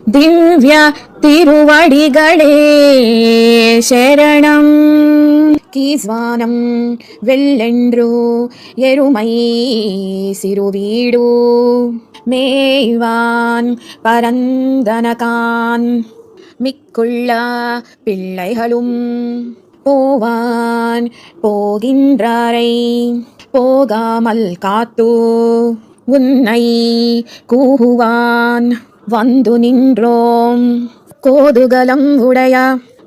திவ்ய திருவடிகளே சரணம். கீஸ்வானம் வெள்ளென்று எருமை சிறுவீடு மேய்வான் பரந்தனகான் மிக்குள்ள பிள்ளைகளும் போவான் போகின்றாரை போகாமல் காத்து உன்னை கூவான் வந்து நின்றோம் கோதுகலம் உடைய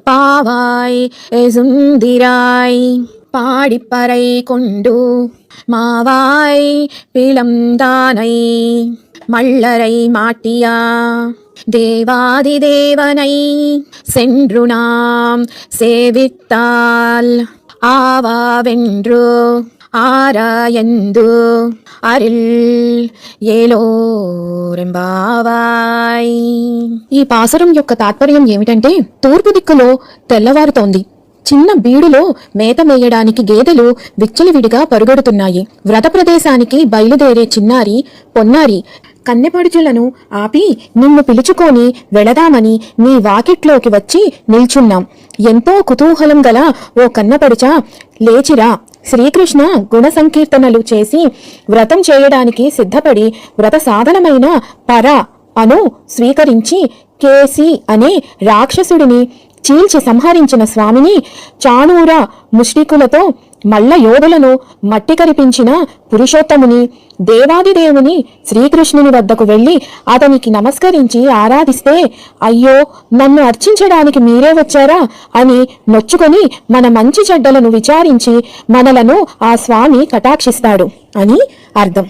பாவாய் சுந்திராய் பாடிப்பறை கொண்டு மாவாய் பிளந்தானை மல்லரை மாட்டியா தேவாதி தேவனை சென்று நாம் சேவித்தால் ஆவாவென்று ஆராயந்து అరిల్ ఏలోరెంబావాయ్. ఈ పాసురం యొక్క తాత్పర్యం ఏమిటంటే, తూర్పు దిక్కులో తెల్లవారుతోంది. చిన్న బీడులో మేత మేయడానికి గేదెలు విచ్చలవిడిగా పరుగెడుతున్నాయి. వ్రత ప్రదేశానికి బయలుదేరే చిన్నారి పొన్నారి కన్నెపడుచులను ఆపి నిన్ను పిలుచుకొని వెళదామని నీ వాకిట్లోకి వచ్చి నిల్చున్నాం. ఎంతో కుతూహలం గల ఓ కన్నపడుచా, లేచిరా. శ్రీకృష్ణ గుణ సంకీర్తనలు చేసి వ్రతం చేయడానికి సిద్ధపడి వ్రత సాధనమైన పర అను స్వీకరించి కేసి అనే రాక్షసుడిని చీల్చి సంహరించిన స్వామిని, చాణూర ముష్టికులతో మల్ల యోధులను మట్టి కరిపించిన పురుషోత్తముని, దేవాదిదేవుని శ్రీకృష్ణుని వద్దకు వెళ్లి అతనికి నమస్కరించి ఆరాధిస్తే, అయ్యో నన్ను అర్చించడానికి మీరే వచ్చారా అని నొచ్చుకొని మన మంచి చెడ్డలను విచారించి మనలను ఆ స్వామి కటాక్షిస్తాడు అని అర్థం.